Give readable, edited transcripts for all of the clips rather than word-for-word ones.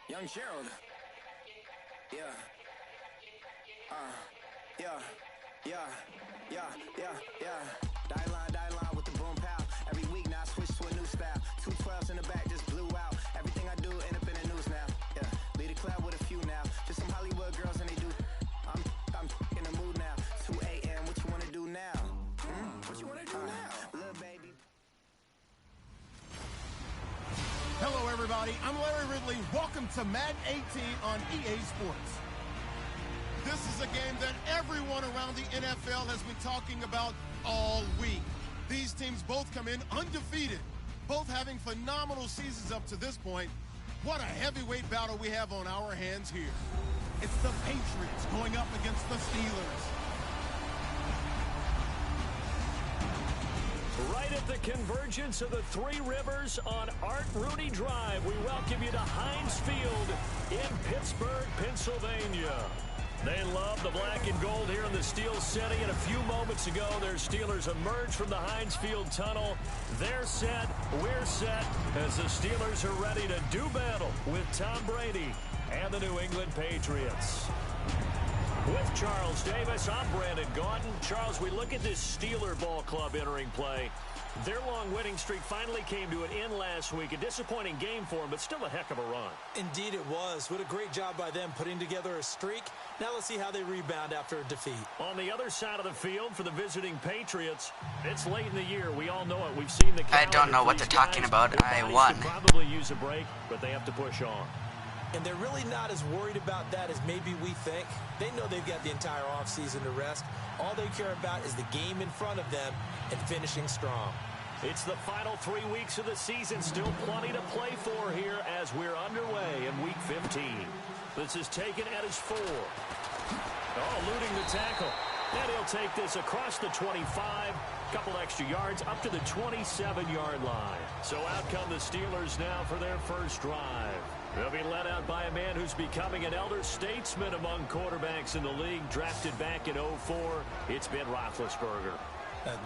Young Gerald. Yeah. Die line with the boom pow. Every week now I switch to a new style. 212s in the back just blew out. Everything I do end up in the news now. Yeah. Lead a club with a few now. Just some Hollywood girls and they do. I'm in the mood now. 2 a.m. What you wanna do now? What you wanna do now? Little baby. Hello, everybody. I'm Larry Ridley. Welcome to Madden 18 on EA Sports. This is a game that everyone around the NFL has been talking about all week. These teams both come in undefeated, both having phenomenal seasons up to this point. What a heavyweight battle we have on our hands here. It's the Patriots going up against the Steelers. Right at the convergence of the Three Rivers on Art Rooney Drive, we welcome you to Heinz Field in Pittsburgh, Pennsylvania. They love the black and gold here in the Steel City, and a few moments ago, their Steelers emerged from the Heinz Field tunnel. They're set, we're set, as the Steelers are ready to do battle with Tom Brady and the New England Patriots. With Charles Davis, I'm Brandon Gaudin. Charles, we look at this Steeler ball club entering play. Their long winning streak finally came to an end last week. A disappointing game for them, but still a heck of a run. Indeed it was. What a great job by them putting together a streak. Now let's see how they rebound after a defeat. On the other side of the field for the visiting Patriots, it's late in the year. We all know it. We've seen the I don't know what they're talking about. I won. Probably use a break, but they have to push on. And they're really not as worried about that as maybe we think. They know they've got the entire offseason to rest. All they care about is the game in front of them and finishing strong. It's the final 3 weeks of the season. Still plenty to play for here as we're underway in Week 15. This is taken at his 4. Oh, eluding the tackle. And he'll take this across the 25. Couple extra yards up to the 27-yard line. So out come the Steelers now for their first drive. They'll be led out by a man who's becoming an elder statesman among quarterbacks in the league, drafted back in 2004. It's Ben Roethlisberger.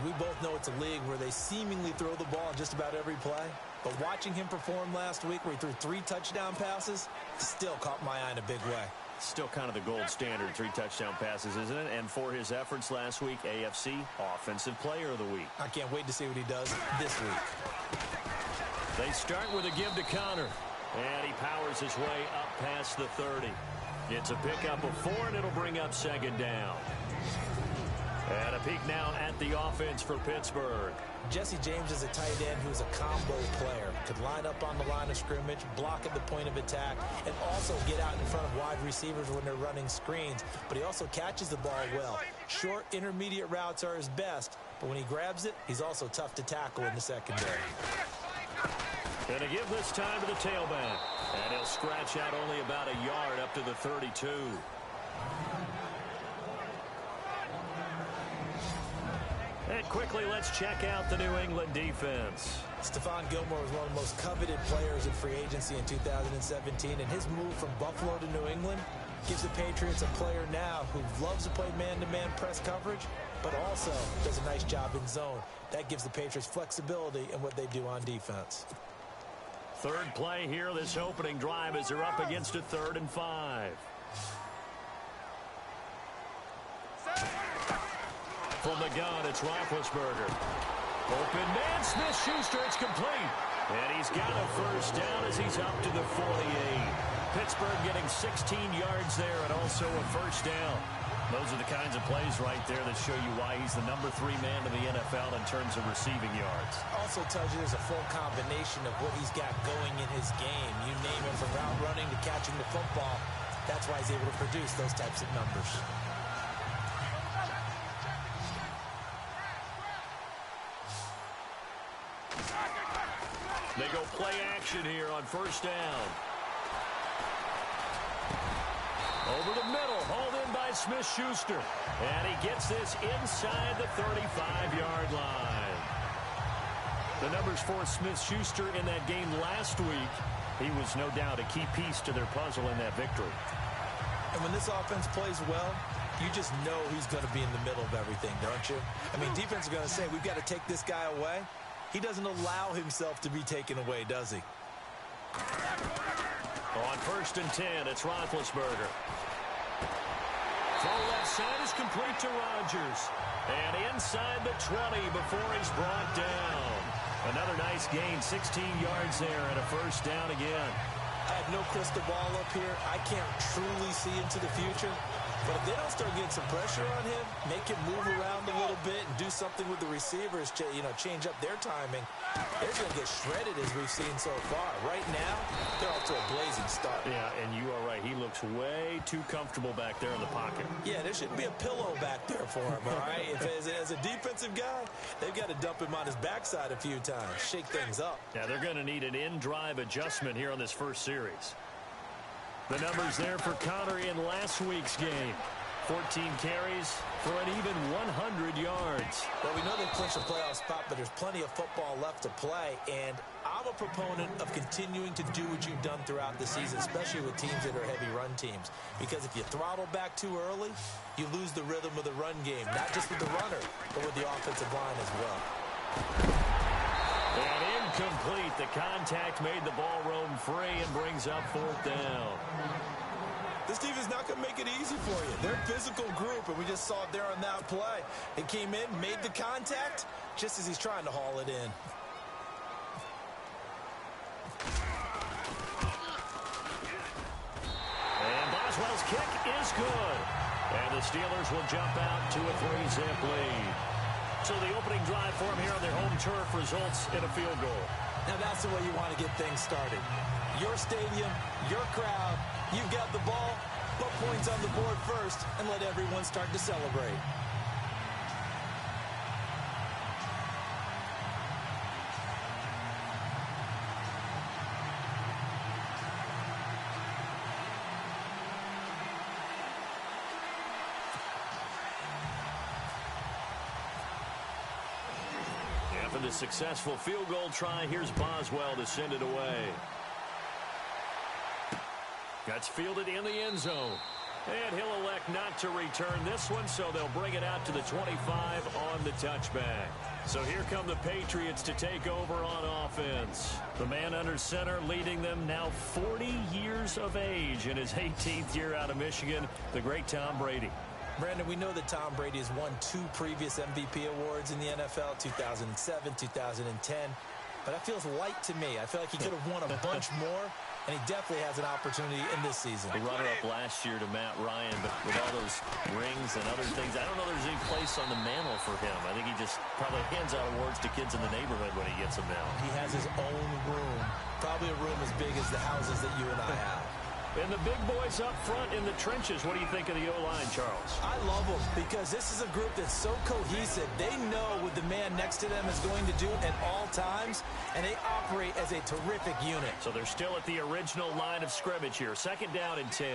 We both know it's a league where they seemingly throw the ball just about every play. But watching him perform last week where he threw 3 touchdown passes still caught my eye in a big way. Still kind of the gold standard, 3 touchdown passes, isn't it? And for his efforts last week, AFC Offensive Player of the Week. I can't wait to see what he does this week. They start with a give to Connor. And he powers his way up past the 30. It's a pickup of 4, and it'll bring up second down. And a peek now at the offense for Pittsburgh. Jesse James is a tight end who's a combo player. Could line up on the line of scrimmage, block at the point of attack, and also get out in front of wide receivers when they're running screens. But he also catches the ball well. Short, intermediate routes are his best, but when he grabs it, he's also tough to tackle in the secondary. Gonna give this time to the tailback. And he'll scratch out only about a yard up to the 32. And quickly, let's check out the New England defense. Stephon Gilmore was one of the most coveted players in free agency in 2017, and his move from Buffalo to New England gives the Patriots a player now who loves to play man-to-man press coverage, but also does a nice job in zone. That gives the Patriots flexibility in what they do on defense. Third play here, this opening drive, as they're up against a 3rd and 5. From the gun, it's Roethlisberger. Open man, Smith-Schuster, it's complete. And he's got a first down as he's up to the 48. Pittsburgh getting 16 yards there and also a first down. Those are the kinds of plays right there that show you why he's the number 3 man in the NFL in terms of receiving yards. Also tells you there's a full combination of what he's got going in his game. You name it, from route running to catching the football. That's why he's able to produce those types of numbers. They go play action here on first down. Over the middle, hauled in by Smith-Schuster. And he gets this inside the 35-yard line. The numbers for Smith-Schuster in that game last week. He was no doubt a key piece to their puzzle in that victory. And when this offense plays well, you just know he's going to be in the middle of everything, don't you? I mean, defense is going to say, we've got to take this guy away. He doesn't allow himself to be taken away, does he? On 1st and 10, it's Roethlisberger. Throw left side is complete to Rodgers. And inside the 20 before he's brought down. Another nice gain, 16 yards there and a first down again. I have no crystal ball up here. I can't truly see into the future. But if they don't start getting some pressure on him, make him move around a little bit and do something with the receivers, change up their timing, they're going to get shredded as we've seen so far. Right now, they're off to a blazing start. Yeah, and you are right. He looks way too comfortable back there in the pocket. Yeah, there shouldn't be a pillow back there for him, all right? As a defensive guy, they've got to dump him on his backside a few times, shake things up. Yeah, they're going to need an in-drive adjustment here on this first series. The numbers there for Connor in last week's game. 14 carries for an even 100 yards. Well, we know they've clinched a playoff spot, but there's plenty of football left to play, and I'm a proponent of continuing to do what you've done throughout the season, especially with teams that are heavy run teams, because if you throttle back too early, you lose the rhythm of the run game, not just with the runner, but with the offensive line as well. And incomplete. The contact made the ball roam free and brings up 4th down. This team is not going to make it easy for you. They're a physical group, and we just saw it there on that play. They came in, made the contact, just as he's trying to haul it in. And Boswell's kick is good. And the Steelers will jump out to a 3-zip lead. So the opening drive for them here on their home turf results in a field goal. Now that's the way you want to get things started. Your stadium, your crowd, you've got the ball, put points on the board first, and let everyone start to celebrate. After the successful field goal try, here's Boswell to send it away. That's fielded in the end zone. And he'll elect not to return this one, so they'll bring it out to the 25 on the touchback. So here come the Patriots to take over on offense. The man under center leading them now 40 years of age in his 18th year out of Michigan, the great Tom Brady. Brandon, we know that Tom Brady has won 2 previous MVP awards in the NFL, 2007, 2010. But that feels light to me. I feel like he could have won a bunch more, and he definitely has an opportunity in this season. The runner-up last year to Matt Ryan, but with all those rings and other things, I don't know there's any place on the mantle for him. I think he just probably hands out awards to kids in the neighborhood when he gets them now. He has his own room, probably a room as big as the houses that you and I have. And the big boys up front in the trenches. What do you think of the O-line, Charles? I love them because this is a group that's so cohesive. They know what the man next to them is going to do at all times, and they operate as a terrific unit. So they're still at the original line of scrimmage here. 2nd down and 10.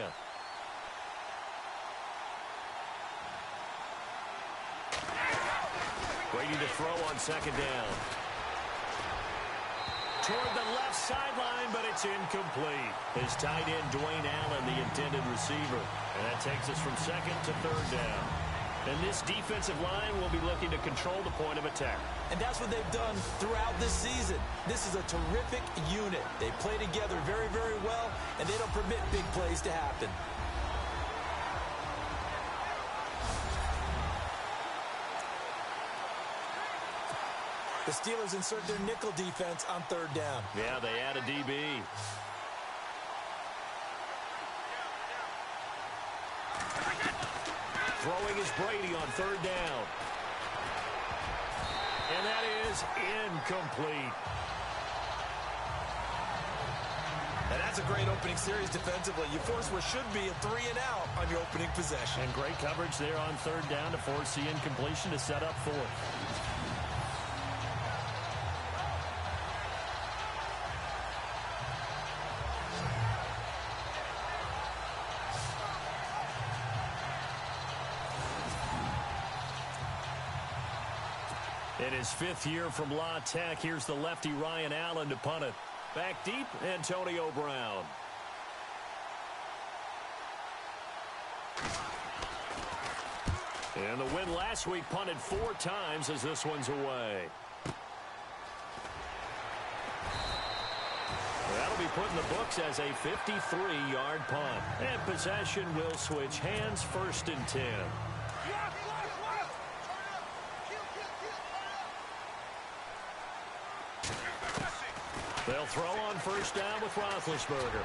Waiting to throw on 2nd down. Toward the left sideline, but it's incomplete. His tight end, Dwayne Allen, the intended receiver. And that takes us from 2nd to 3rd down. And this defensive line will be looking to control the point of attack. And that's what they've done throughout this season. This is a terrific unit. They play together very, very well, and they don't permit big plays to happen. The Steelers insert their nickel defense on 3rd down. Yeah, they add a DB. Throwing is Brady on 3rd down. And that is incomplete. And that's a great opening series defensively. You force what should be a 3-and-out on your opening possession. And great coverage there on 3rd down to force the incompletion to set up 4th. In his 5th year from La Tech, here's the lefty Ryan Allen to punt it. Back deep, Antonio Brown. And the win last week punted 4 times as this one's away. That'll be put in the books as a 53-yard punt. And possession will switch hands, 1st and 10. They'll throw on 1st down with Roethlisberger.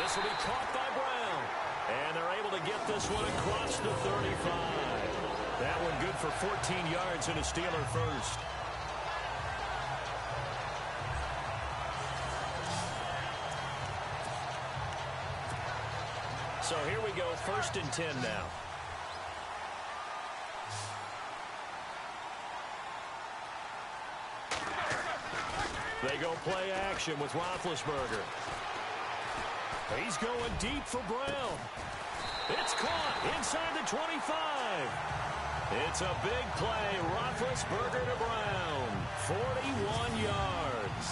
This will be caught by Brown. And they're able to get this one across the 35. That one good for 14 yards and a Steeler first. So here we go, 1st and 10 now. They go play action with Roethlisberger. He's going deep for Brown. It's caught inside the 25. It's a big play. Roethlisberger to Brown. 41 yards.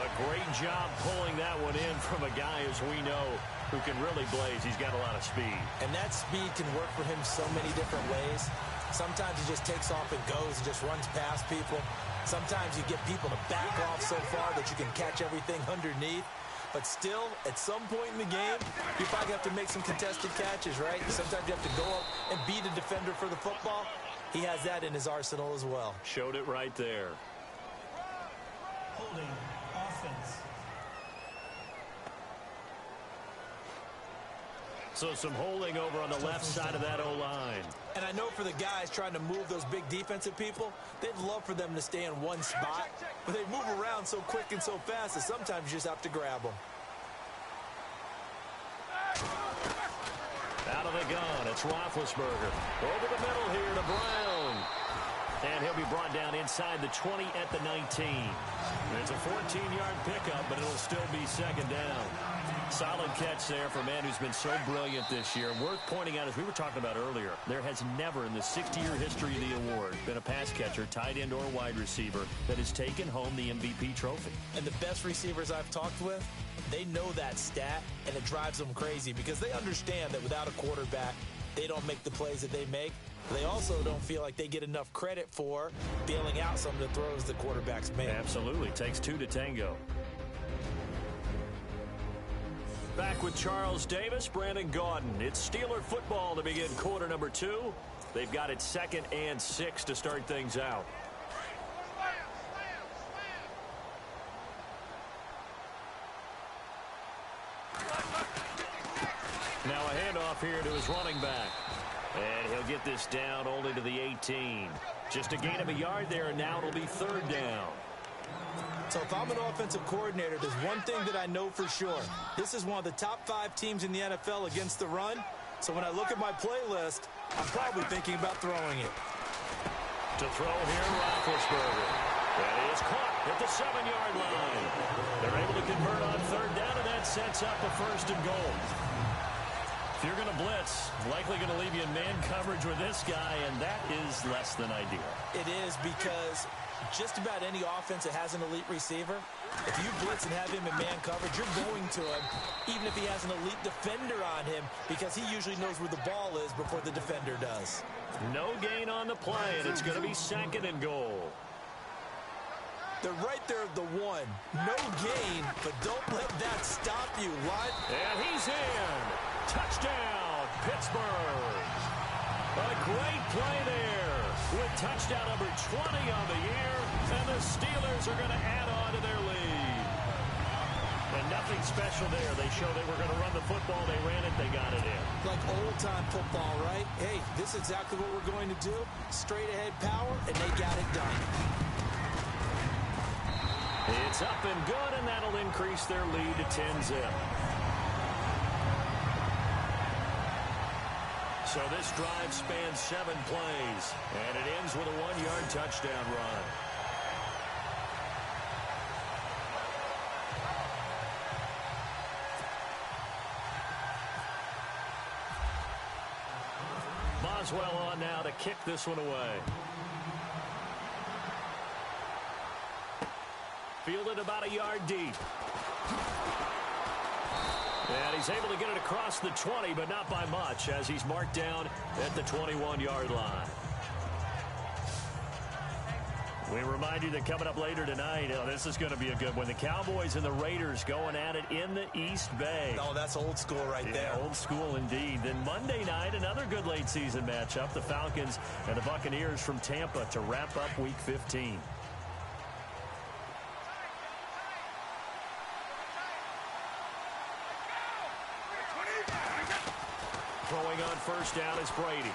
A great job pulling that one in from a guy, as we know, who can really blaze. He's got a lot of speed. And that speed can work for him so many different ways. Sometimes he just takes off and goes and just runs past people. Sometimes you get people to back off so far that you can catch everything underneath. But still, at some point in the game, you probably have to make some contested catches, right? Sometimes you have to go up and beat a defender for the football. He has that in his arsenal as well. Showed it right there. Holding offense. So some holding over on the left side of that O-line. And I know for the guys trying to move those big defensive people, they'd love for them to stay in one spot. But they move around so quick and so fast that sometimes you just have to grab them. Out of the gun, it's Roethlisberger. Over the middle here to Brown. And he'll be brought down inside the 20 at the 19. It's a 14-yard pickup, but it'll still be 2nd down. Solid catch there for a man who's been so brilliant this year. Worth pointing out, as we were talking about earlier, there has never in the 60-year history of the award been a pass catcher, tight end, or wide receiver that has taken home the MVP trophy. And the best receivers I've talked with, they know that stat, and it drives them crazy because they understand that without a quarterback, they don't make the plays that they make. They also don't feel like they get enough credit for bailing out some of the throws the quarterbacks make. Absolutely. Takes two to tango. Back with Charles Davis, Brandon Gaudin. It's Steeler football to begin quarter number 2. They've got it 2nd and 6 to start things out. Now a handoff here to his running back. And he'll get this down only to the 18. Just a gain of a yard there, and now it'll be 3rd down. So if I'm an offensive coordinator, there's one thing that I know for sure. This is one of the top 5 teams in the NFL against the run. So when I look at my playlist, I'm probably thinking about throwing it. To throw here, Roethlisberger. That is caught at the 7-yard line. They're able to convert on 3rd down, and that sets up a 1st and goal. If you're going to blitz, likely going to leave you in man coverage with this guy, and that is less than ideal. It is, because just about any offense that has an elite receiver, if you blitz and have him in man coverage, you're going to him, even if he has an elite defender on him, because he usually knows where the ball is before the defender does. No gain on the play, and it's going to be 2nd and goal. They're right there at the 1. No gain, but don't let that stop you, Lud. And he's in. Touchdown, Pittsburgh. A great play there with touchdown number 20 on the year, and the Steelers are going to add on to their lead. And nothing special there. They showed they were going to run the football. They ran it. They got it in. Like old-time football, right? Hey, this is exactly what we're going to do. Straight-ahead power, and they got it done. It's up and good, and that'll increase their lead to 10-zip. So this drive spans 7 plays, and it ends with a 1-yard touchdown run. Boswell on now to kick this one away. Fielded about a yard deep. And he's able to get it across the 20, but not by much, as he's marked down at the 21-yard line. We remind you that coming up later tonight, this is going to be a good one. The Cowboys and the Raiders going at it in the East Bay. Oh, that's old school right there. Old school indeed. Then Monday night, another good late season matchup. The Falcons and the Buccaneers from Tampa to wrap up Week 15. Throwing on first down is Brady.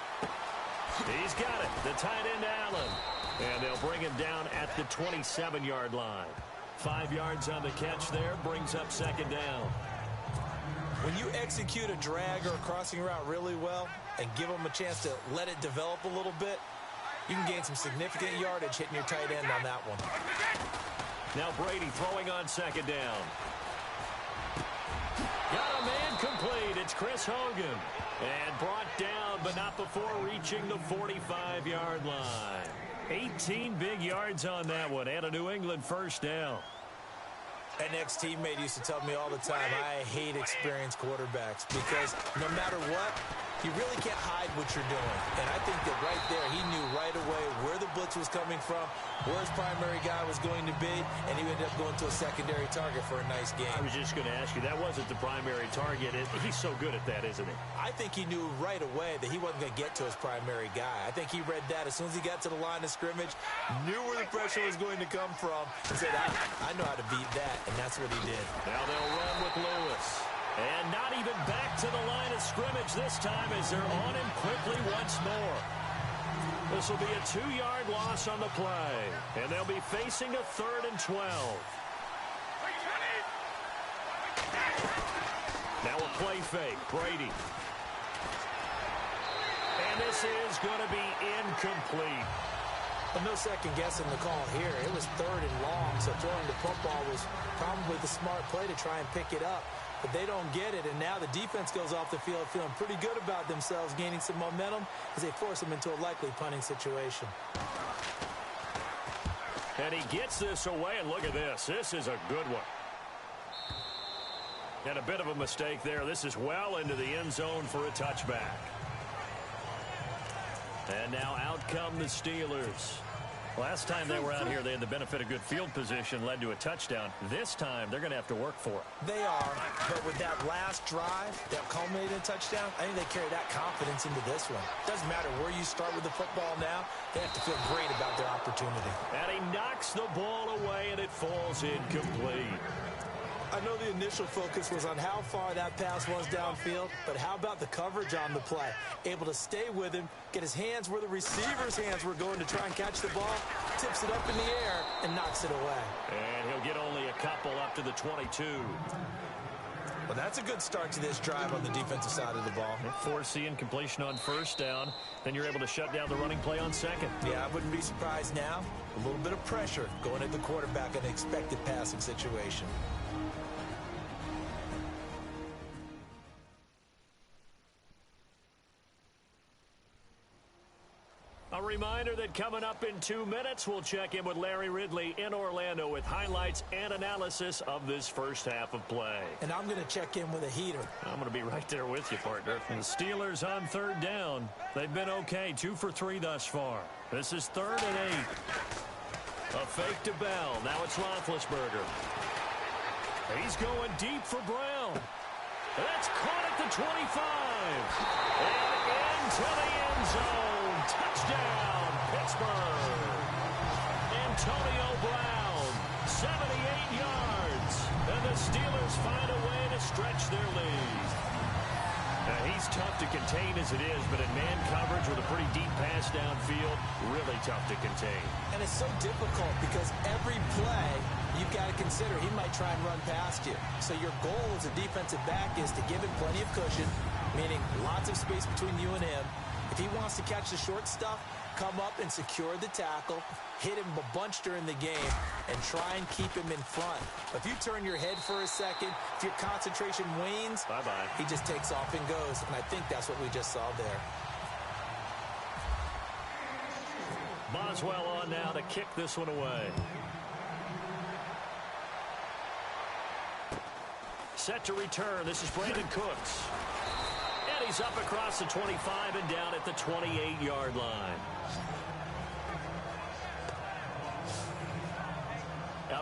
He's got it. The tight end, Allen. And they'll bring him down at the 27-yard line. 5 yards on the catch there. Brings up second down. When you execute a drag or a crossing route really well and give them a chance to let it develop a little bit, you can gain some significant yardage hitting your tight end on that one. Now Brady throwing on second down. Got a man complete. It's Chris Hogan. And brought down, but not before reaching the 45-yard line. 18 big yards on that one, and a New England first down. An ex-teammate used to tell me all the time, I hate experienced quarterbacks because no matter what, you really can't hide what you're doing. And I think that right there, he knew right away where the blitz was coming from, where his primary guy was going to be, and he ended up going to a secondary target for a nice game. I was just going to ask you, that wasn't the primary target. He's so good at that, isn't he? I think he knew right away that he wasn't going to get to his primary guy. I think he read that as soon as he got to the line of scrimmage, knew where the pressure was going to come from, and said, I know how to beat that, and that's what he did. Now they'll run with Lewis. And not even back to the line of scrimmage this time as they're on him quickly once more. This will be a 2-yard loss on the play. And they'll be facing a 3rd and 12. Now a play fake. Brady. And this is going to be incomplete. But no second guessing the call here. It was 3rd and long, so throwing the football was probably the smart play to try and pick it up. But they don't get it, and now the defense goes off the field feeling pretty good about themselves, gaining some momentum as they force them into a likely punting situation. And he gets this away, and look at this. This is a good one. And a bit of a mistake there. This is well into the end zone for a touchback. And now out come the Steelers. Last time they were out here, they had the benefit of good field position, led to a touchdown. This time, they're going to have to work for it. They are, but with that last drive that culminated in a touchdown, I think they carry that confidence into this one. Doesn't matter where you start with the football now, they have to feel great about their opportunity. And he knocks the ball away, and it falls incomplete. I know the initial focus was on how far that pass was downfield, but how about the coverage on the play? Able to stay with him, get his hands where the receiver's hands were going to try and catch the ball, tips it up in the air, and knocks it away. And he'll get only a couple up to the 22. Well, that's a good start to this drive on the defensive side of the ball. Forcing completion on first down, then you're able to shut down the running play on second. Yeah, I wouldn't be surprised now. A little bit of pressure going at the quarterback in an expected passing situation. A reminder that coming up in 2 minutes, we'll check in with Larry Ridley in Orlando with highlights and analysis of this first half of play. And I'm going to check in with a heater. I'm going to be right there with you, partner. And the Steelers on 3rd down. They've been okay, 2 for 3 thus far. This is 3rd and 8. A fake to Bell. Now it's Roethlisberger. He's going deep for Brown. That's caught at the 25. And into the end zone. Touchdown, Pittsburgh. Antonio Brown, 78 yards. And the Steelers find a way to stretch their lead. Now, he's tough to contain as it is, but in man coverage with a pretty deep pass downfield, really tough to contain. And it's so difficult because every play you've got to consider he might try and run past you. So your goal as a defensive back is to give him plenty of cushion, meaning lots of space between you and him. If he wants to catch the short stuff, come up and secure the tackle, hit him a bunch during the game, and try and keep him in front. If you turn your head for a second, if your concentration wanes, bye-bye. He just takes off and goes, and I think that's what we just saw there. Boswell on now to kick this one away. Set to return. This is Brandon Cooks. And he's up across the 25 and down at the 28-yard line.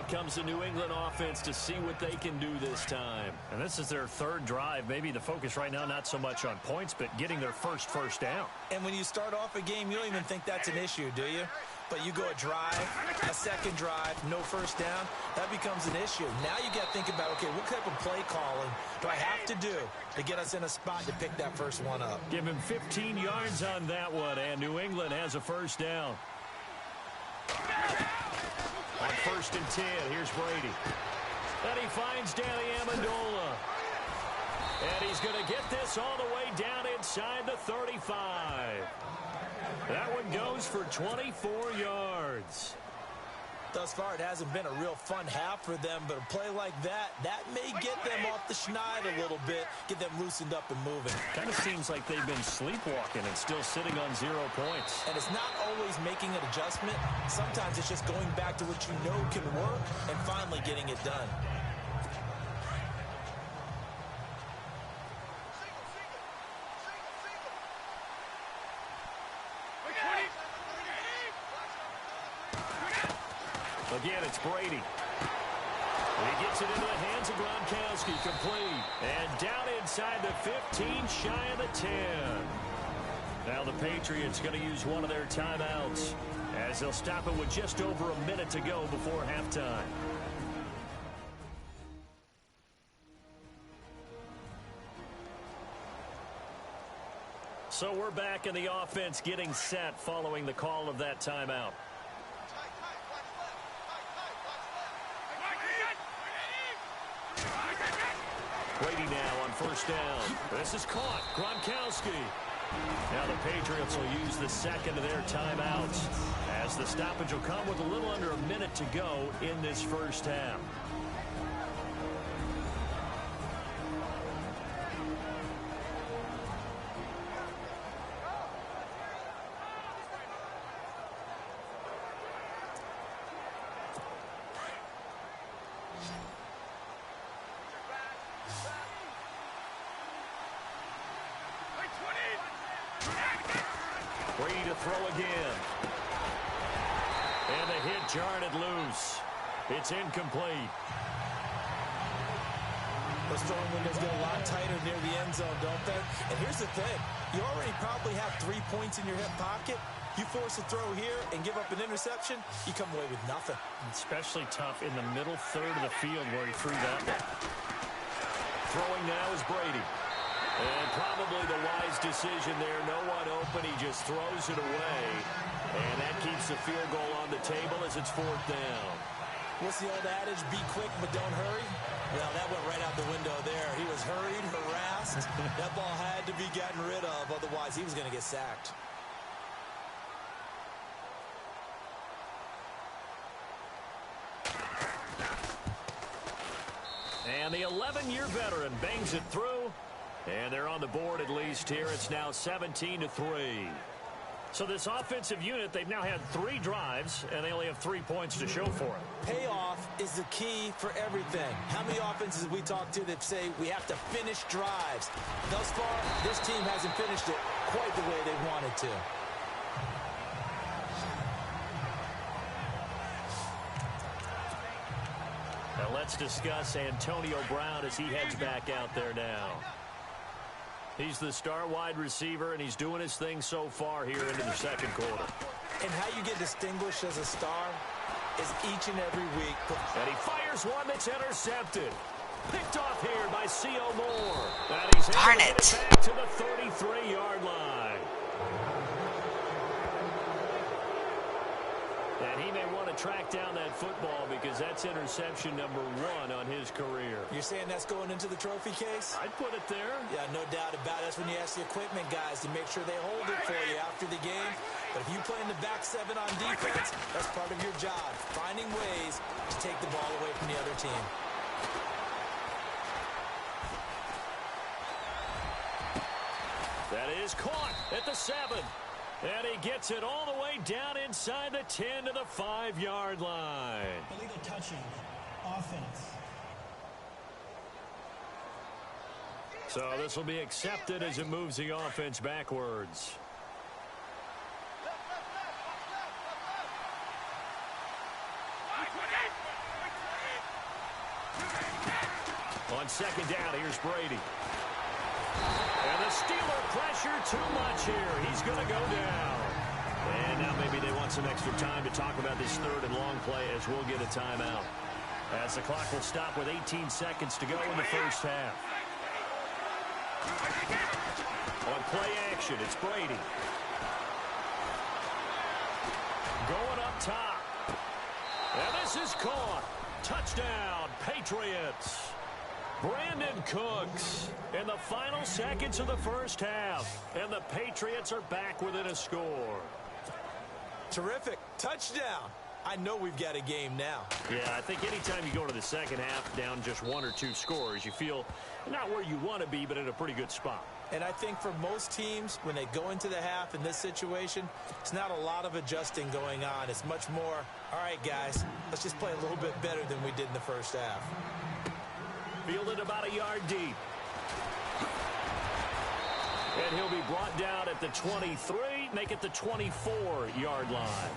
Out comes the New England offense to see what they can do this time. And this is their third drive. Maybe the focus right now not so much on points, but getting their first down. And when you start off a game, you don't even think that's an issue, do you? But you go a drive, a second drive, no first down, that becomes an issue. Now you got to think about, okay, what type of play calling do I have to do to get us in a spot to pick that first one up? Give him 15 yards on that one, and New England has a first down. On 1st and 10, here's Brady. And he finds Danny Amendola. And he's going to get this all the way down inside the 35. That one goes for 24 yards. Thus far, it hasn't been a real fun half for them, but a play like that may get them off the schneid a little bit, get them loosened up and moving. Kind of seems like they've been sleepwalking and still sitting on 0 points. And it's not always making an adjustment. Sometimes it's just going back to what you know can work and finally getting it done. Again, it's Brady. He gets it into the hands of Gronkowski, complete. And down inside the 15, shy of the 10. Now the Patriots going to use one of their timeouts as they'll stop it with just over a minute to go before halftime. So we're back in the offense getting set following the call of that timeout. Brady now on 1st down. This is caught. Gronkowski. Now the Patriots will use the second of their timeouts as the stoppage will come with a little under a minute to go in this first half. Brady to throw again. And the hit jarred it loose. It's incomplete. Those throwing windows get a lot tighter near the end zone, don't they? And here's the thing. You already probably have 3 points in your hip pocket. You force a throw here and give up an interception, you come away with nothing. Especially tough in the middle third of the field where he threw that one. Throwing now is Brady. And probably the wise decision there. No one open. He just throws it away. And that keeps the field goal on the table as it's 4th down. What's the old adage? Be quick, but don't hurry. Well, that went right out the window there. He was hurried, harassed. That ball had to be gotten rid of. Otherwise, he was going to get sacked. And the 11-year veteran bangs it through. And they're on the board at least here. It's now 17-3. So this offensive unit, they've now had 3 drives, and they only have 3 points to show for it. Payoff is the key for everything. How many offenses have we talked to that say we have to finish drives? Thus far, this team hasn't finished it quite the way they wanted to. Now let's discuss Antonio Brown as he heads back out there now. He's the star wide receiver, and he's doing his thing so far here into the second quarter. And how you get distinguished as a star is each and every week. And he fires one that's intercepted. Picked off here by C.O. Moore. And he's able to get it back to the 33-yard line. And he may want to track down that football because that's interception number 1 on his career. You're saying that's going into the trophy case? I'd put it there. Yeah, no doubt about it. That's when you ask the equipment guys to make sure they hold it for you after the game. But if you play in the back 7 on defense, that's part of your job, finding ways to take the ball away from the other team. That is caught at the 7. And he gets it all the way down inside the 10 to the 5-yard line. Illegal touching. Offense. So this will be accepted as it moves the offense backwards. On second down, here's Brady. And the Steeler pressure too much here. He's going to go down. And now maybe they want some extra time to talk about this third and long play as we'll get a timeout. As the clock will stop with 18 seconds to go in the first half. On play action, it's Brady. Going up top. And this is caught. Touchdown, Patriots. Brandon Cooks in the final seconds of the first half. And the Patriots are back within a score. Terrific. Touchdown. I know we've got a game now. Yeah, I think anytime you go into the second half down just 1 or 2 scores, you feel not where you want to be, but in a pretty good spot. And I think for most teams, when they go into the half in this situation, it's not a lot of adjusting going on. It's much more, all right, guys, let's just play a little bit better than we did in the first half. Fielded about a yard deep. And he'll be brought down at the 23, make it the 24-yard line.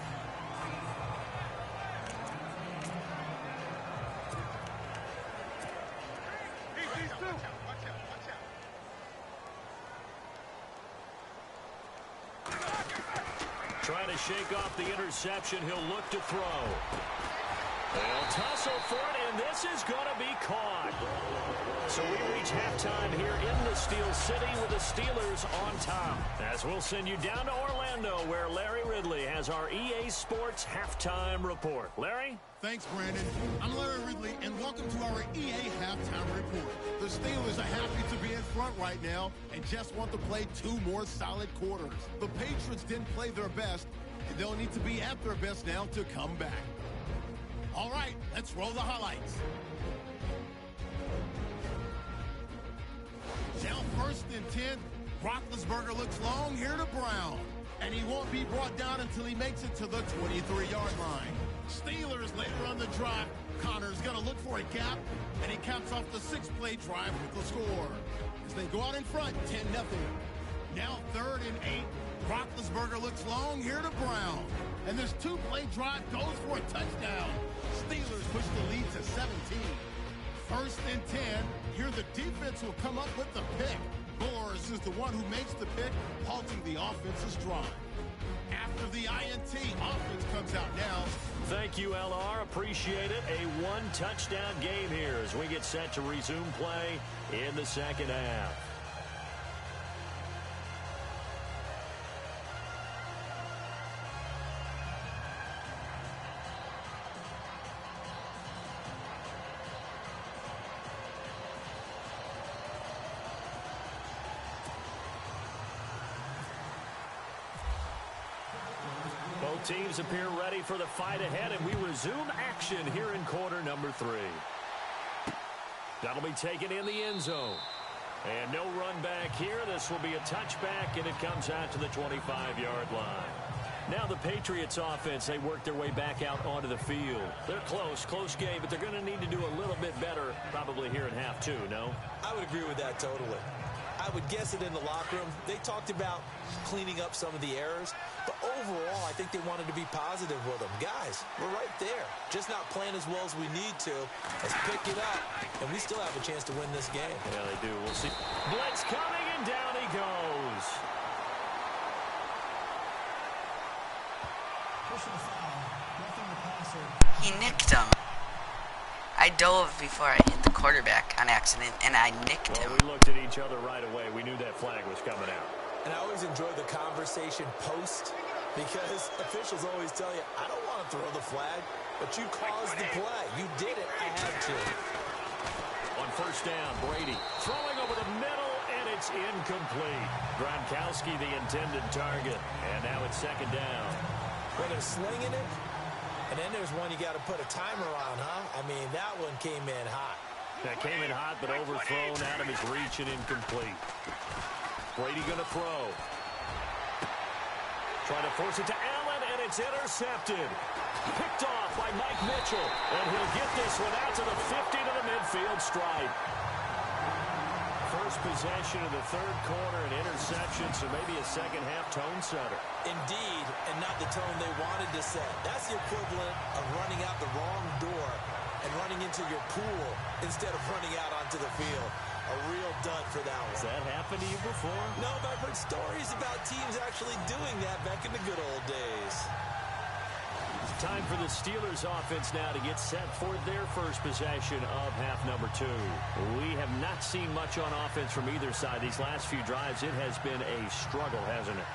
Trying to shake off the interception. He'll look to throw. They'll tussle for it, and this is going to be caught. So we reach halftime here in the Steel City with the Steelers on top. As we'll send you down to Orlando, where Larry Ridley has our EA Sports halftime report. Larry? Thanks, Brandon. I'm Larry Ridley, and welcome to our EA halftime report. The Steelers are happy to be in front right now and just want to play 2 more solid quarters. The Patriots didn't play their best, and they'll need to be at their best now to come back. All right, let's roll the highlights. Now 1st and 10, Roethlisberger looks long here to Brown, and he won't be brought down until he makes it to the 23-yard line. Steelers later on the drive. Connor's going to look for a gap, and he caps off the 6-play drive with the score. As they go out in front, 10-0. Now 3rd and 8. Roethlisberger looks long here to Brown, and this 2-play drive goes for a touchdown. Steelers push the lead to 17. 1st and 10. Here the defense will come up with the pick. Boers is the one who makes the pick, halting the offense's drive. After the INT, offense comes out now. Thank you, LR. Appreciate it. A 1-touchdown game here as we get set to resume play in the second half. Teams appear ready for the fight ahead, and we resume action here in quarter number 3. That'll be taken in the end zone. And no run back here. This will be a touchback, and it comes out to the 25-yard line. Now the Patriots offense, they work their way back out onto the field. They're close game, but they're going to need to do a little bit better probably here in half 2, no? I would agree with that totally. I would guess it in the locker room. They talked about cleaning up some of the errors, but overall, I think they wanted to be positive with them. Guys, we're right there. Just not playing as well as we need to. Let's pick it up, and we still have a chance to win this game. Yeah, they do. We'll see. Blitz coming, and down he goes. Personal foul. Nothing to passer. He nicked him. I dove before I hit the quarterback on accident, and I nicked him. We looked at each other right away. We knew that flag was coming out. And I always enjoy the conversation post, because officials always tell you, I don't want to throw the flag, but you caused the play. You did it. I had to. On 1st down, Brady throwing over the middle, and it's incomplete. Gronkowski, the intended target. And now it's 2nd down. Well, they're slinging it. And then there's one you got to put a timer on, huh? I mean, that one came in hot. That came in hot, but overthrown out of his reach and incomplete. Brady going to throw. Trying to force it to Allen, and it's intercepted. Picked off by Mike Mitchell. And he'll get this one out to the 50 to the midfield stripe. First possession of the 3rd quarter, an interception, so maybe a second-half tone setter. Indeed, and not the tone they wanted to set. That's the equivalent of running out the wrong door and running into your pool instead of running out onto the field. A real dud for that one. Has that happened to you before? No, but I've heard stories about teams actually doing that back in the good old days. Time for the Steelers offense now to get set for their first possession of half number 2. We have not seen much on offense from either side. These last few drives, it has been a struggle, hasn't it?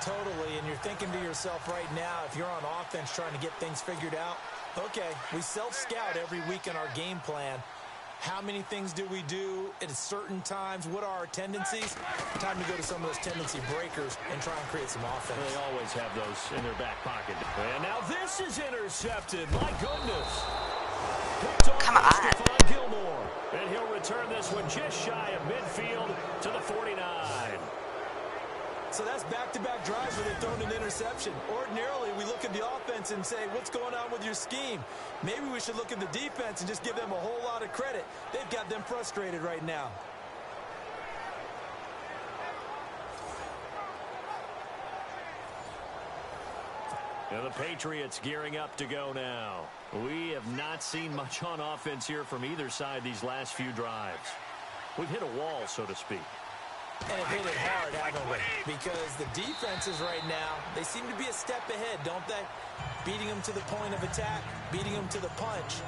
Totally, and you're thinking to yourself right now, if you're on offense trying to get things figured out, okay, we self-scout every week in our game plan. How many things do we do at certain times? What are our tendencies? Time to go to some of those tendency breakers and try and create some offense. They always have those in their back pocket. And now this is intercepted. My goodness. Come on. Stephon Gilmore. And he'll return this one just shy of midfield to the 49. So that's back-to-back drives where they've thrown an interception. Ordinarily, we look at the offense and say, what's going on with your scheme? Maybe we should look at the defense and just give them a whole lot of credit. They've got them frustrated right now. And the Patriots gearing up to go now. We have not seen much on offense here from either side these last few drives. We've hit a wall, so to speak. And it hit it hard, haven't we? Because the defenses right now, they seem to be a step ahead, don't they? Beating them to the point of attack, beating them to the punch.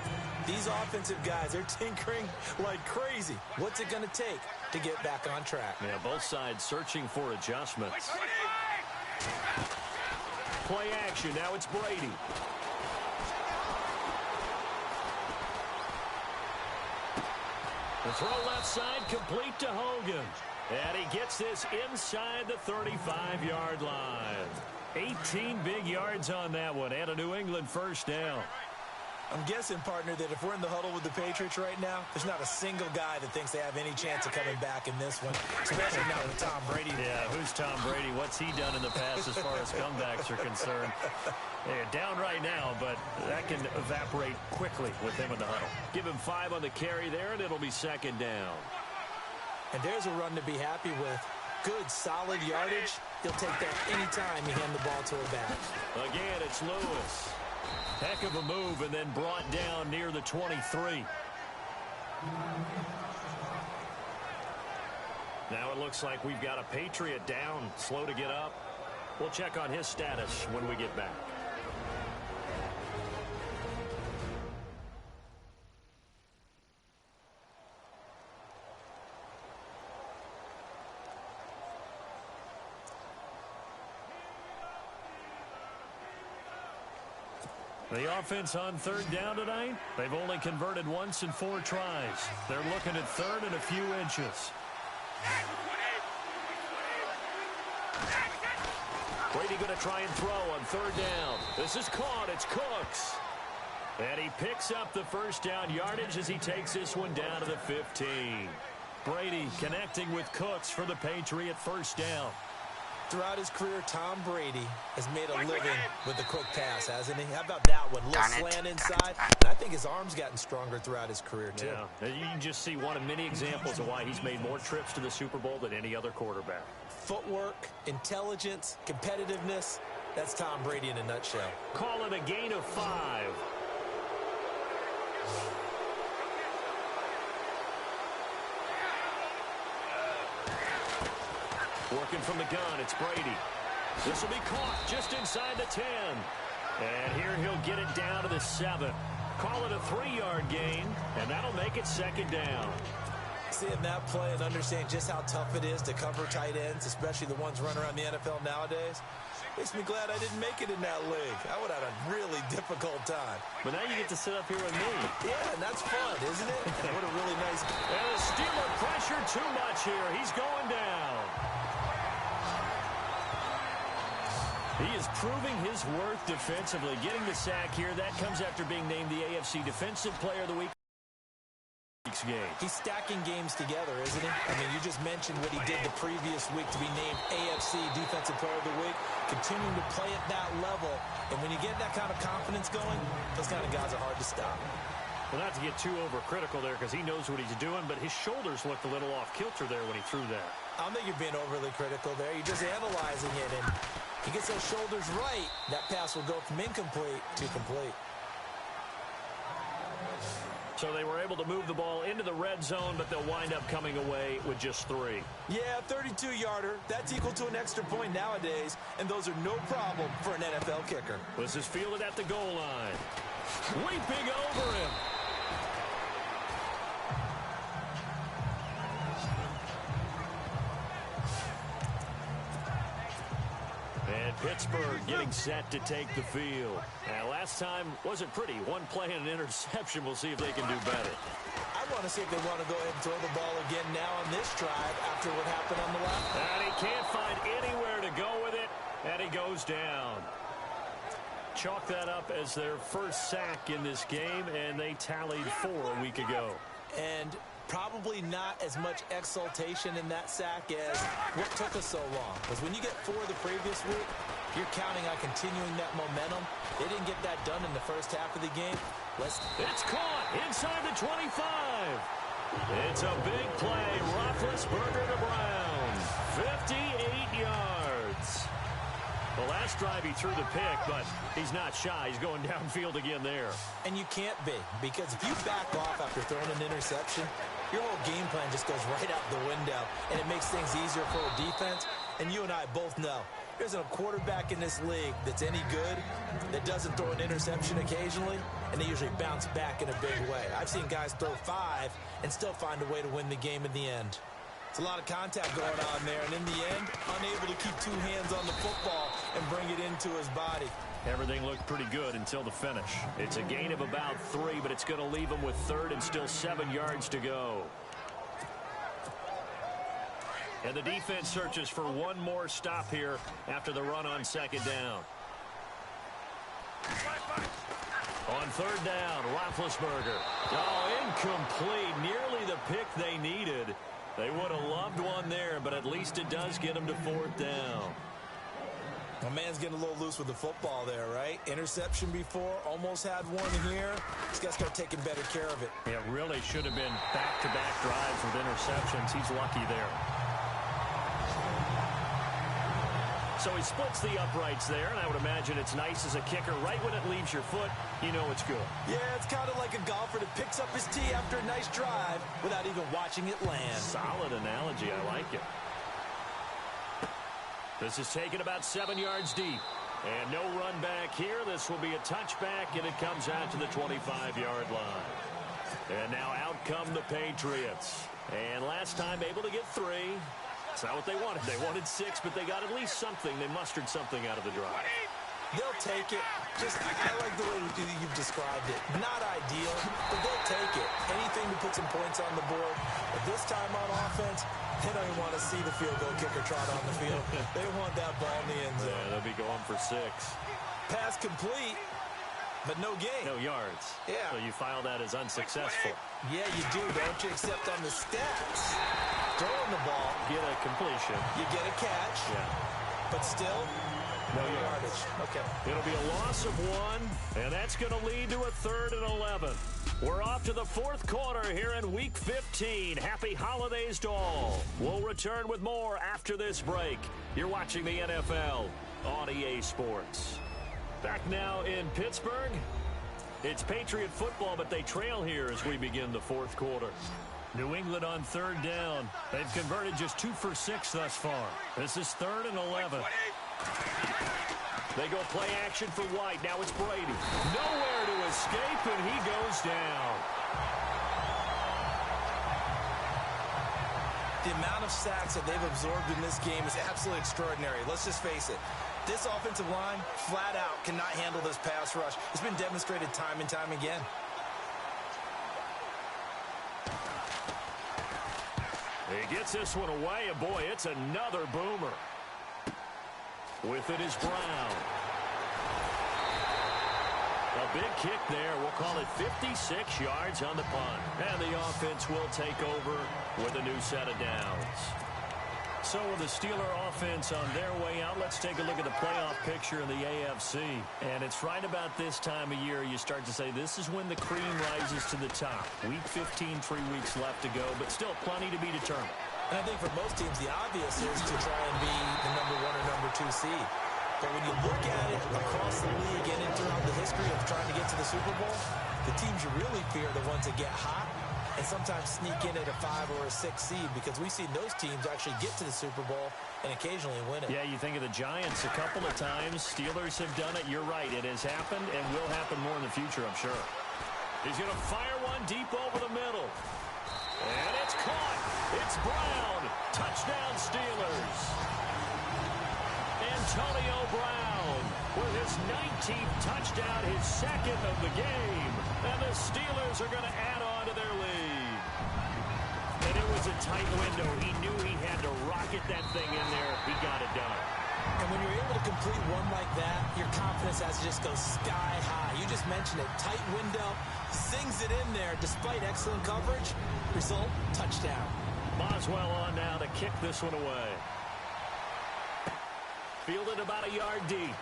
These offensive guys, they're tinkering like crazy. What's it going to take to get back on track? Yeah, both sides searching for adjustments. Play action. Now it's Brady. The throw left side complete to Hogan. And he gets this inside the 35-yard line. 18 big yards on that one, and a New England first down. I'm guessing, partner, that if we're in the huddle with the Patriots right now, there's not a single guy that thinks they have any chance of coming back in this one, especially now with Tom Brady. Yeah, who's Tom Brady? What's he done in the past as far as comebacks are concerned? They're down right now, but that can evaporate quickly with him in the huddle. Give him 5 on the carry there, and it'll be second down. And there's a run to be happy with. Good, solid yardage. He'll take that anytime you hand the ball to a back. Again, it's Lewis. Heck of a move, and then brought down near the 23. Now it looks like we've got a Patriot down, slow to get up. We'll check on his status when we get back. The offense on third down tonight, they've only converted once in 4 tries. They're looking at third and a few inches. Brady going to try and throw on third down. This is caught. It's Cooks. And he picks up the first down yardage as he takes this one down to the 15. Brady connecting with Cooks for the Patriot first down. Throughout his career, Tom Brady has made a living with the quick pass, hasn't he? How about that one? Little slant inside. And I think his arm's gotten stronger throughout his career, too. Yeah, you can just see one of many examples of why he's made more trips to the Super Bowl than any other quarterback. Footwork, intelligence, competitiveness. That's Tom Brady in a nutshell. Call it a gain of 5. Working from the gun, it's Brady. This will be caught just inside the 10. And here he'll get it down to the 7. Call it a 3-yard gain, and that'll make it second down. Seeing that play and understand just how tough it is to cover tight ends, especially the ones running around the NFL nowadays, makes me glad I didn't make it in that league. I would have had a really difficult time. But now you get to sit up here with me. Yeah, and that's fun, isn't it? What a really nice... And the Steeler pressure too much here. He's going down. He is proving his worth defensively. Getting the sack here, that comes after being named the AFC Defensive Player of the Week. Game. He's stacking games together, isn't he? I mean, you just mentioned what he did the previous week to be named AFC Defensive Player of the Week, continuing to play at that level. And when you get that kind of confidence going, those kind of guys are hard to stop. Well, not to get too overcritical there because he knows what he's doing, but his shoulders looked a little off kilter there when he threw that. I don't think you're being overly critical there. You're just analyzing it, and he gets those shoulders right. That pass will go from incomplete to complete. So they were able to move the ball into the red zone, but they'll wind up coming away with just 3. Yeah, 32-yarder. That's equal to an extra point nowadays, and those are no problem for an NFL kicker. This is fielded at the goal line. Leaping over him. And Pittsburgh getting set to take the field. Now, last time wasn't pretty. One play and an interception. We'll see if they can do better. I want to see if they want to go ahead and throw the ball again now on this drive after what happened on the last. And he can't find anywhere to go with it, and he goes down. Chalk that up as their first sack in this game, and they tallied 4 a week ago. And probably not as much exultation in that sack as what took us so long. Because when you get 4 the previous week, you're counting on continuing that momentum. They didn't get that done in the first half of the game. It's caught inside the 25. It's a big play. Roethlisberger to Brown. 58 yards. The last drive he threw the pick, but he's not shy. He's going downfield again there. And you can't be, because if you back off after throwing an interception, your whole game plan just goes right out the window, and it makes things easier for a defense. And you and I both know there isn't a quarterback in this league that's any good that doesn't throw an interception occasionally, and they usually bounce back in a big way. I've seen guys throw 5 and still find a way to win the game in the end. It's a lot of contact going on there, and in the end, unable to keep 2 hands on the football and bring it into his body. Everything looked pretty good until the finish. It's a gain of about 3, but it's going to leave him with 3rd and still 7 yards to go. And the defense searches for one more stop here after the run on 2nd down. On 3rd down, Roethlisberger. Oh, incomplete. Nearly the pick they needed. They would have loved one there, but at least it does get them to 4th down. My man's getting a little loose with the football there, right? Interception before, almost had one here. He's got to start taking better care of it. Yeah, really should have been back-to-back drives with interceptions. He's lucky there. So he splits the uprights there, and I would imagine it's nice as a kicker. Right when it leaves your foot, you know it's good. Yeah, it's kind of like a golfer that picks up his tee after a nice drive without even watching it land. Solid analogy. I like it. This is taken about 7 yards deep. And no run back here. This will be a touchback, and it comes out to the 25-yard line. And now out come the Patriots. And last time able to get 3. That's not what they wanted. They wanted 6, but they got at least something. They mustered something out of the drive. They'll take it. I like the way you've described it. Not ideal, but they'll take it. Anything to put some points on the board. But this time on offense, they don't even want to see the field goal kicker trot on the field. They want that ball in the end zone. Yeah, they'll be going for 6. Pass complete, but no gain. No yards. Yeah. So you file that as unsuccessful. Yeah, you do, don't you? Except on the stats. Throwing the ball. Get a completion. You get a catch. Yeah. But still, no yardage. Okay. It'll be a loss of 1, and that's going to lead to a 3rd and 11. We're off to the 4th quarter here in Week 15. Happy holidays to all. We'll return with more after this break. You're watching the NFL on EA Sports. Back now in Pittsburgh. It's Patriot football, but they trail here as we begin the 4th quarter. New England on 3rd down. They've converted just 2 for 6 thus far. This is 3rd and 11. They go play action for White. Now it's Brady. Nowhere to escape, and he goes down. The amount of sacks that they've absorbed in this game is absolutely extraordinary. Let's just face it. This offensive line, flat out, cannot handle this pass rush. It's been demonstrated time and time again. He gets this one away, and boy, it's another boomer. With it is Brown. A big kick there. We'll call it 56 yards on the punt. And the offense will take over with a new set of downs. So with the Steeler offense on their way out, let's take a look at the playoff picture in the AFC. And it's right about this time of year you start to say this is when the cream rises to the top. Week 15, 3 weeks left to go, but still plenty to be determined. And I think for most teams, the obvious is to try and be the number 1 or number 2 seed. But when you look at it across the league and throughout the history of trying to get to the Super Bowl, The teams you really fear are the ones that get hot and sometimes sneak in at a 5 or a 6 seed, because we've seen those teams actually get to the Super Bowl and occasionally win it. Yeah, you think of the Giants a couple of times. Steelers have done it. You're right. It has happened and will happen more in the future, I'm sure. He's going to fire one deep over the middle. And it's caught. It's Brown. Touchdown, Steelers. Antonio Brown with his 19th touchdown, his second of the game. And the Steelers are going to add on to their lead. And it was a tight window. He knew he had to rocket that thing in there. He got it done. And when you're able to complete one like that, your confidence has to just go sky high. You just mentioned it. Tight window, sings it in there despite excellent coverage. Result, touchdown. Boswell on now to kick this one away. Fielded about a yard deep.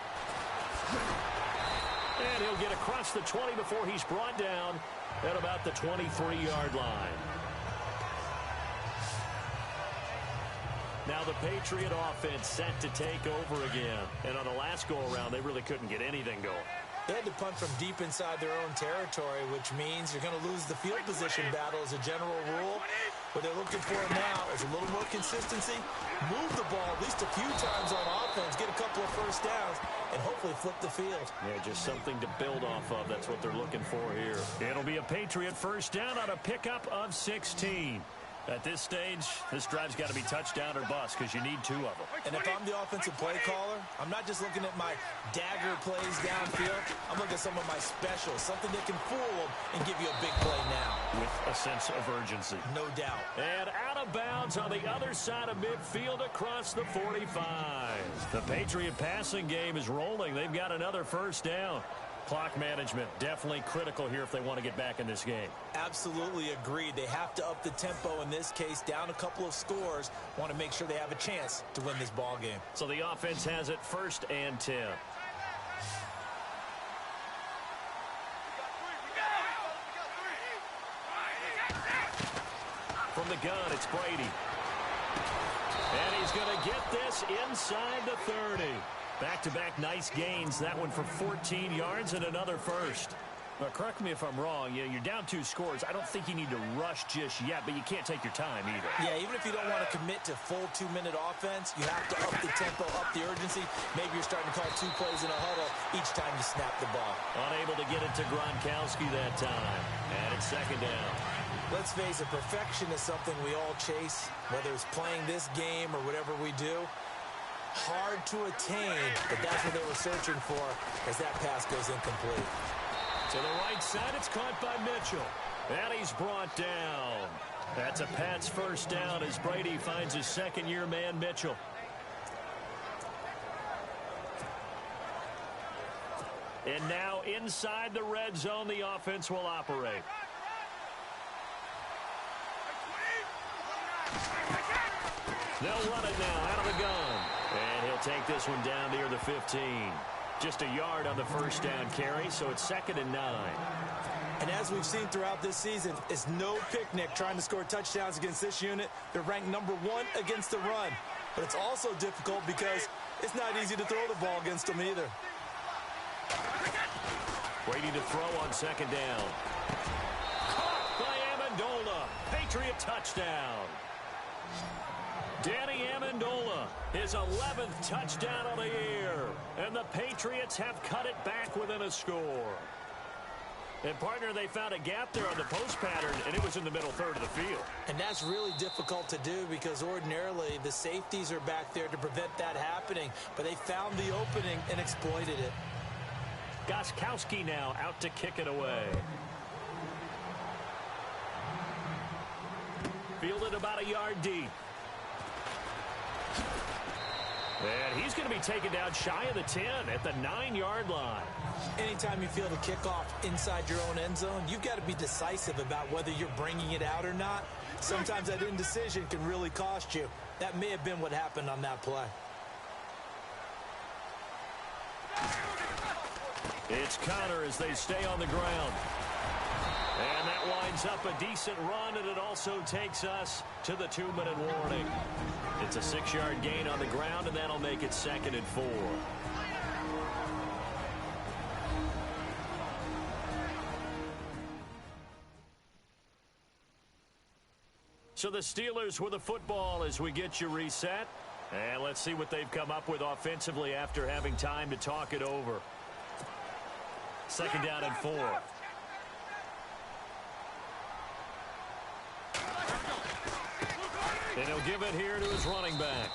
And he'll get across the 20 before he's brought down at about the 23-yard line. Now the Patriot offense set to take over again. And on the last go-around, they really couldn't get anything going. They had to punt from deep inside their own territory, which means you're going to lose the field position battle as a general rule. What they're looking for now is a little more consistency, move the ball at least a few times on offense, get a couple of first downs, and hopefully flip the field. Yeah, just something to build off of. That's what they're looking for here. It'll be a Patriot first down on a pickup of 16. At this stage, this drive's got to be touchdown or bust because you need 2 of them. And if I'm the offensive play caller, I'm not just looking at my dagger plays downfield. I'm looking at some of my specials, something that can fool them and give you a big play now. With a sense of urgency. No doubt. And out of bounds on the other side of midfield across the 45. The Patriot passing game is rolling. They've got another first down. Clock management definitely critical here if they want to get back in this game. Absolutely agreed. They have to up the tempo in this case, down a couple of scores. Want to make sure they have a chance to win this ball game. So the offense has it 1st and 10. From the gun, it's Brady. And he's going to get this inside the 30. Back-to-back nice gains. That one for 14 yards and another first. Now, correct me if I'm wrong. You're down 2 scores. I don't think you need to rush just yet, but you can't take your time either. Yeah, even if you don't want to commit to full 2-minute offense, you have to up the tempo, up the urgency. Maybe you're starting to call 2 plays in a huddle each time you snap the ball. Unable to get it to Gronkowski that time. And it's 2nd down. Let's face it, perfection is something we all chase, whether it's playing this game or whatever we do. Hard to attain, but that's what they were searching for as that pass goes incomplete. To the right side, it's caught by Mitchell. And he's brought down. That's a Pats first down as Brady finds his 2nd-year man, Mitchell. And now inside the red zone, the offense will operate. They'll run it now out of the gun. And he'll take this one down near the 15. Just a yard on the first down carry, so it's 2nd and 9. And as we've seen throughout this season, it's no picnic trying to score touchdowns against this unit. They're ranked number 1 against the run. But it's also difficult because it's not easy to throw the ball against them either. Brady to throw on 2nd down. Caught by Amendola. Patriot touchdown. Danny Amendola, his 11th touchdown of the year. And the Patriots have cut it back within a score. And, partner, they found a gap there on the post pattern, and it was in the middle third of the field. And that's really difficult to do because ordinarily the safeties are back there to prevent that happening. But they found the opening and exploited it. Gostkowski now out to kick it away. Fielded about a yard deep. And he's going to be taken down shy of the 10 at the 9-yard line. Anytime you field a kickoff inside your own end zone, you've got to be decisive about whether you're bringing it out or not. Sometimes that indecision can really cost you. That may have been what happened on that play. It's Connor as they stay on the ground. And that winds up a decent run, and it also takes us to the 2-minute warning. It's a 6-yard gain on the ground, and that'll make it 2nd and 4. So the Steelers with the football as we get you reset. And let's see what they've come up with offensively after having time to talk it over. 2nd down and 4. And he'll give it here to his running back.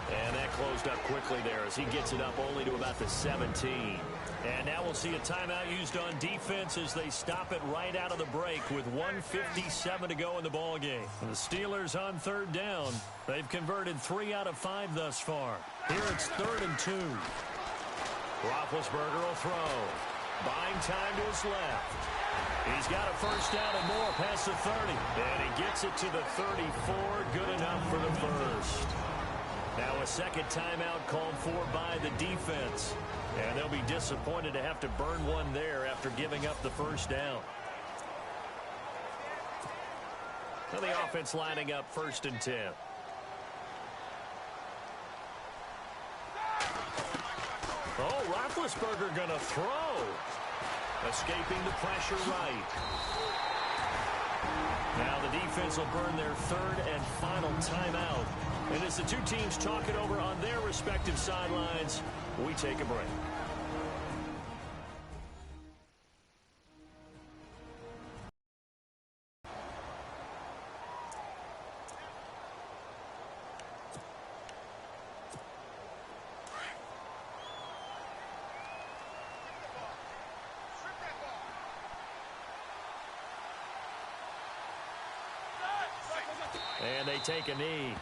And that closed up quickly there as he gets it up only to about the 17. And now we'll see a timeout used on defense as they stop it right out of the break with 1:57 to go in the ballgame. The Steelers on 3rd down. They've converted 3 out of 5 thus far. Here it's 3rd and 2. Roethlisberger will throw. Buying time to his left. He's got a 1st down and more past the 30. And he gets it to the 34. Good enough for the 1st. Now a 2nd timeout called for by the defense. And they'll be disappointed to have to burn one there after giving up the 1st down. Now the offense lining up 1st and 10. Oh, Roethlisberger going to throw. Escaping the pressure right. Now the defense will burn their 3rd and final timeout. And as the two teams talk it over on their respective sidelines, we take a break. And they take a knee.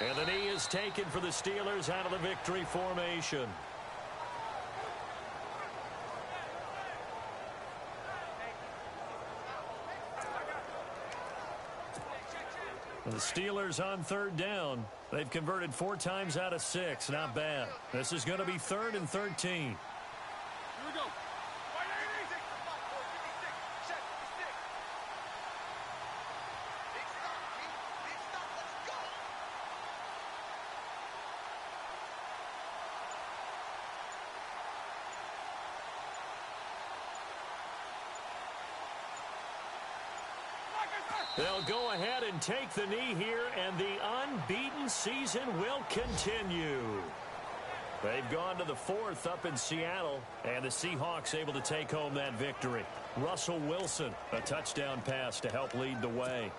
And the knee is taken for the Steelers out of the victory formation. The Steelers on 3rd down. They've converted 4 times out of 6. Not bad. This is going to be 3rd and 13. Here we go. They'll go ahead and take the knee here, and the unbeaten season will continue. They've gone to the 4th up in Seattle, and the Seahawks able to take home that victory. Russell Wilson, a touchdown pass to help lead the way.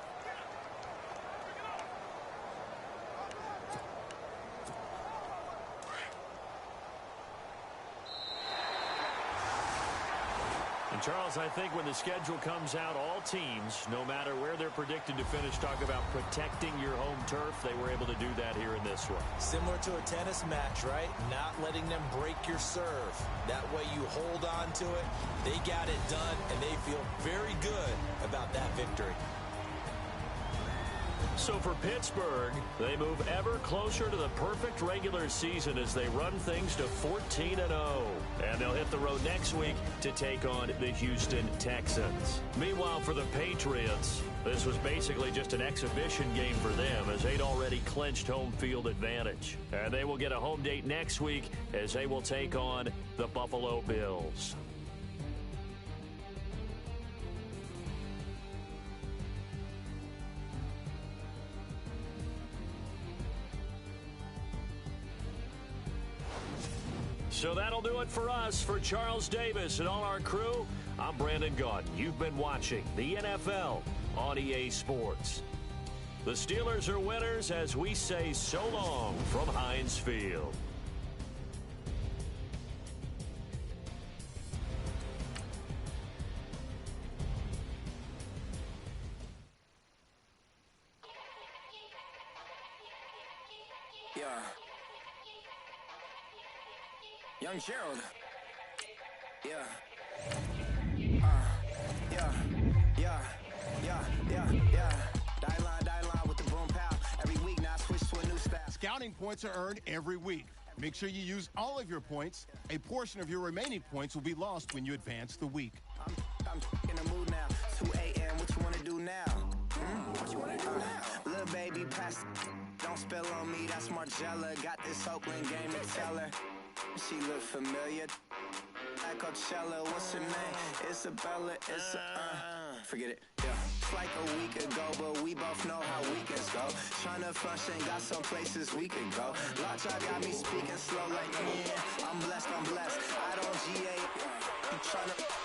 And Charles, I think when the schedule comes out, all teams, no matter where they're predicted to finish, talk about protecting your home turf. They were able to do that here in this one. Similar to a tennis match, right? Not letting them break your serve. That way you hold on to it. They got it done, and they feel very good about that victory. So for Pittsburgh, they move ever closer to the perfect regular season as they run things to 14-0. And they'll hit the road next week to take on the Houston Texans. Meanwhile, for the Patriots, this was basically just an exhibition game for them as they'd already clinched home field advantage. And they will get a home date next week as they will take on the Buffalo Bills. So that'll do it for us. For Charles Davis and all our crew, I'm Brandon Gaudin. You've been watching the NFL on EA Sports. The Steelers are winners as we say so long from Heinz Field. Young Gerald. Yeah. Die line with the boom pow. Every week now I switch to a new style. Scouting points are earned every week. Make sure you use all of your points. A portion of your remaining points will be lost when you advance the week. I'm in the mood now. 2 a.m. What you want to do now? What you want to do now? Little baby, pass. Don't spill on me. That's Margella. Got this Oakland game to tell her. She look familiar. At Coachella, what's her name? Isabella. Forget it. Yeah. It's like a week ago, but we both know how weekends go. Tryna function, got some places we could go. Lockjaw got me speaking slow like, yeah. I'm blessed. I don't GA. You tryna.